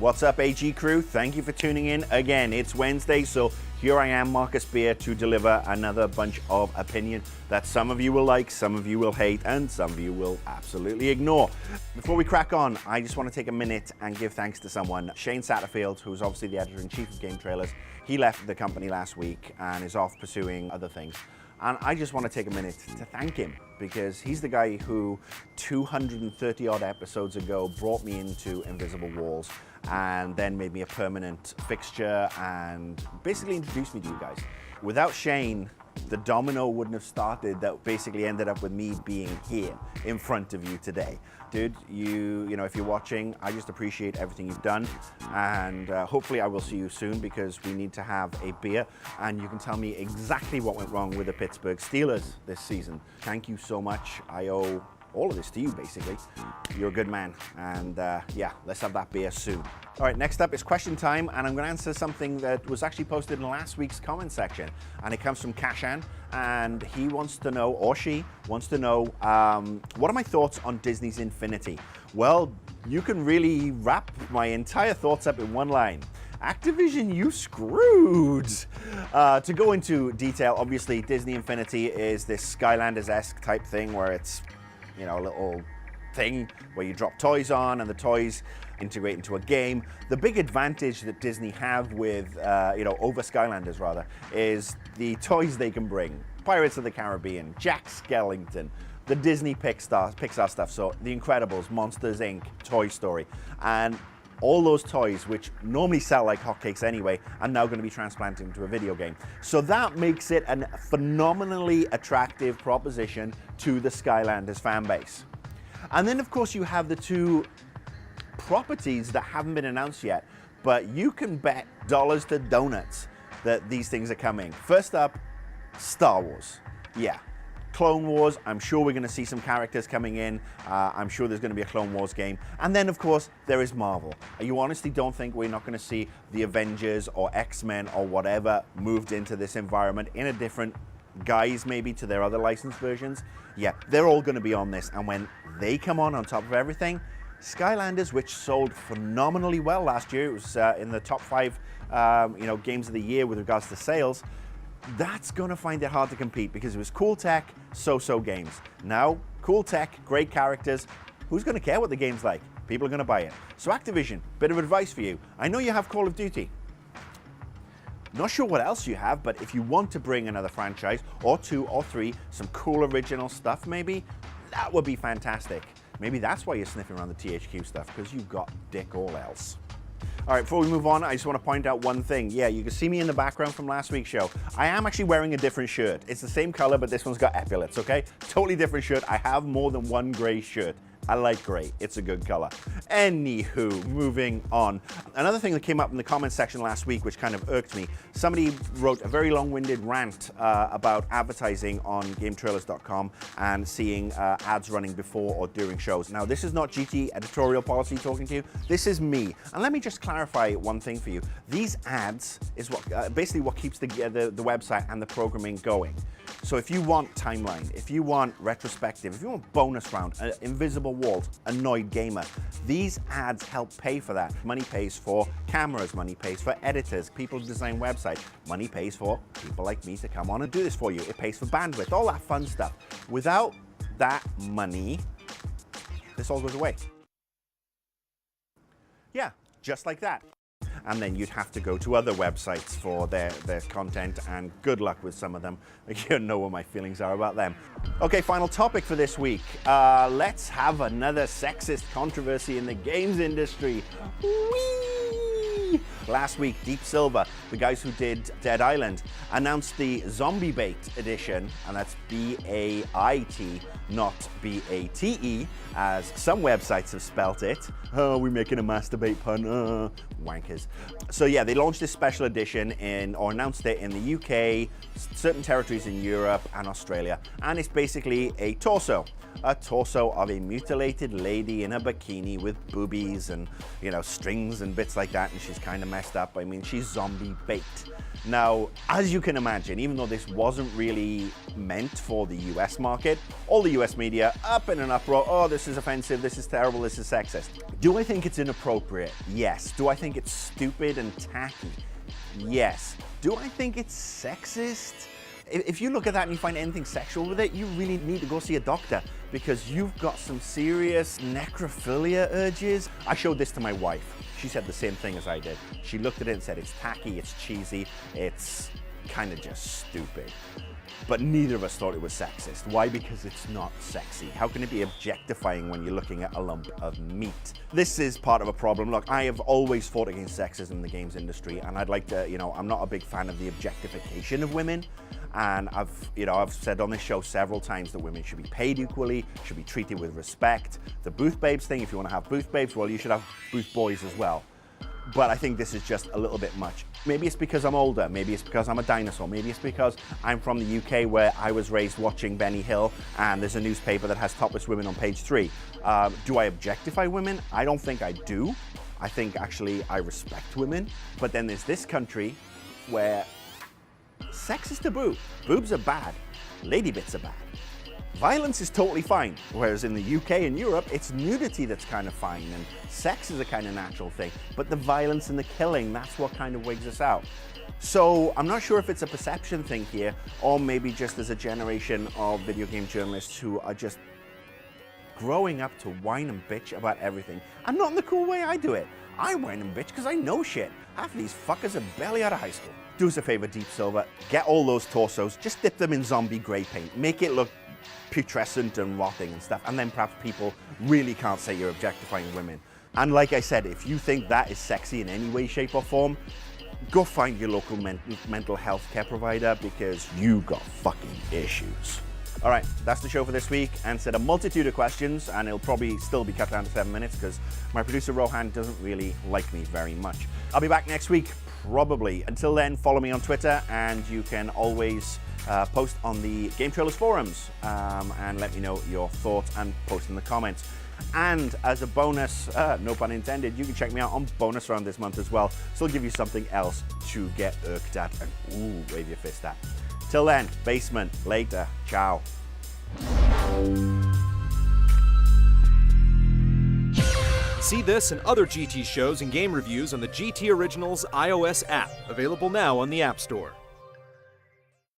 What's up, AG crew? Thank you for tuning in again. It's Wednesday, so here I am, Marcus Beer, to deliver another bunch of opinion that some of you will like, some of you will hate, and some of you will absolutely ignore. Before we crack on, I just want to take a minute and give thanks to someone. Shane Satterfield, who's obviously the editor-in-chief of GameTrailers. He left the company last week and is off pursuing other things. And I just want to take a minute to thank him, because he's the guy who 230 odd episodes ago brought me into Invisible Walls and then made me a permanent fixture and basically introduced me to you guys. Without Shane, the domino wouldn't have started that basically ended up with me being here in front of you today. Dude, you know, if you're watching, I just appreciate everything you've done, and hopefully I will see you soon, because we need to have a beer and you can tell me exactly what went wrong with the Pittsburgh Steelers this season. Thank you so much. I owe all of this to you, basically. You're a good man, and yeah, let's have that beer soon. All right, next up is question time, and I'm going to answer something that was actually posted in last week's comment section, and it comes from Kashan, and he wants to know, or she wants to know, what are my thoughts on Disney's Infinity? Well, you can really wrap my entire thoughts up in one line. Activision, you screwed! To go into detail, obviously Disney Infinity is this Skylanders-esque type thing where it's, you know, a little thing where you drop toys on and the toys integrate into a game. The big advantage that Disney have with, you know, over Skylanders rather, is the toys they can bring. Pirates of the Caribbean, Jack Skellington, the Disney Pixar stuff, so The Incredibles, Monsters Inc., Toy Story, and all those toys, which normally sell like hotcakes anyway, are now going to be transplanted into a video game. So that makes it a phenomenally attractive proposition to the Skylanders fan base. And then, of course, you have the two properties that haven't been announced yet, but you can bet dollars to donuts that these things are coming. First up, Star Wars. Yeah. Clone Wars, I'm sure we're going to see some characters coming in. I'm sure there's going to be a Clone Wars game. And then, of course, there is Marvel. You honestly don't think we're not going to see the Avengers or X-Men or whatever moved into this environment in a different guise maybe to their other licensed versions? Yeah, they're all going to be on this. And when they come on top of everything, Skylanders, which sold phenomenally well last year, it was in the top 5 you know, games of the year with regards to sales, that's going to find it hard to compete, because it was cool tech, so-so games. Now, cool tech, great characters, who's going to care what the game's like? People are going to buy it. So Activision, bit of advice for you. I know you have Call of Duty. Not sure what else you have, but if you want to bring another franchise, or 2 or 3, some cool original stuff maybe, that would be fantastic. Maybe that's why you're sniffing around the THQ stuff, because you've got dick all else. All right, before we move on, I just want to point out one thing. Yeah, you can see me in the background from last week's show. I am actually wearing a different shirt. It's the same color, but this one's got epaulets, okay? Totally different shirt. I have more than one gray shirt. I like gray. It's a good color. Anywho, moving on. Another thing that came up in the comment section last week, which kind of irked me, somebody wrote a very long-winded rant about advertising on GameTrailers.com and seeing ads running before or during shows. Now, this is not GT editorial policy talking to you. This is me. And let me just clarify one thing for you. These ads is what basically what keeps the website and the programming going. So if you want timeline, if you want retrospective, if you want bonus round, Invisible Walls, Annoyed Gamer, these ads help pay for that. Money pays for cameras, money pays for editors, people who design websites, money pays for people like me to come on and do this for you. It pays for bandwidth, all that fun stuff. Without that money, this all goes away. Yeah, just like that. And then you'd have to go to other websites for their content, and good luck with some of them. You know what my feelings are about them. Okay, final topic for this week. Let's have another sexist controversy in the games industry. Whee! Last week, Deep Silver, the guys who did Dead Island, announced the Zombie Bait edition, and that's B-A-I-T, not B-A-T-E, as some websites have spelt it. Oh, we're making a masturbate pun, wankers. So yeah, they launched this special edition or announced it in the UK, certain territories in Europe and Australia, and it's basically a torso of a mutilated lady in a bikini with boobies and, you know, strings and bits like that, and she's kind of messed up. I mean, she's zombie bait. Now, as you can imagine, even though this wasn't really meant for the US market, all the US media up in an uproar, oh, this is offensive, this is terrible, this is sexist. Do I think it's inappropriate? Yes. Do I think it's stupid and tacky? Yes. Do I think it's sexist? If you look at that and you find anything sexual with it, you really need to go see a doctor because you've got some serious necrophilia urges. I showed this to my wife. She said the same thing as I did. She looked at it and said, it's tacky, it's cheesy, it's kind of just stupid. But neither of us thought it was sexist. Why? Because it's not sexy. How can it be objectifying when you're looking at a lump of meat? This is part of a problem. Look, I have always fought against sexism in the games industry, and I'd like to, I'm not a big fan of the objectification of women. And I've said on this show several times that women should be paid equally, should be treated with respect. The booth babes thing, if you want to have booth babes, well, you should have booth boys as well. But I think this is just a little bit much. Maybe it's because I'm older, maybe it's because I'm a dinosaur, maybe it's because I'm from the UK where I was raised watching Benny Hill and there's a newspaper that has topless women on page 3. Do I objectify women? I don't think I do. I think actually I respect women. But then there's this country where sex is taboo. Boobs are bad. Lady bits are bad. Violence is totally fine, whereas in the UK and Europe, it's nudity that's kind of fine, and sex is a kind of natural thing. But the violence and the killing, that's what kind of wigs us out. So I'm not sure if it's a perception thing here, or maybe just there's a generation of video game journalists who are just growing up to whine and bitch about everything. And not in the cool way I do it. I whine and bitch because I know shit. Half of these fuckers are barely out of high school. Do us a favor, Deep Silver, get all those torsos, just dip them in zombie grey paint, make it look putrescent and rotting and stuff, and then perhaps people really can't say you're objectifying women. And like I said, if you think that is sexy in any way, shape or form, go find your local mental health care provider because you got fucking issues. All right, that's the show for this week. Answered a multitude of questions, and it'll probably still be cut down to 7 minutes because my producer Rohan doesn't really like me very much. I'll be back next week, probably. Until then, follow me on Twitter, and you can always post on the GameTrailers forums and let me know your thoughts and post in the comments. And as a bonus, no pun intended, you can check me out on Bonus Round this month as well. So I'll give you something else to get irked at and wave your fist at. Till then, basement, later, ciao. See this and other GT shows and game reviews on the GT Originals iOS app, available now on the App Store.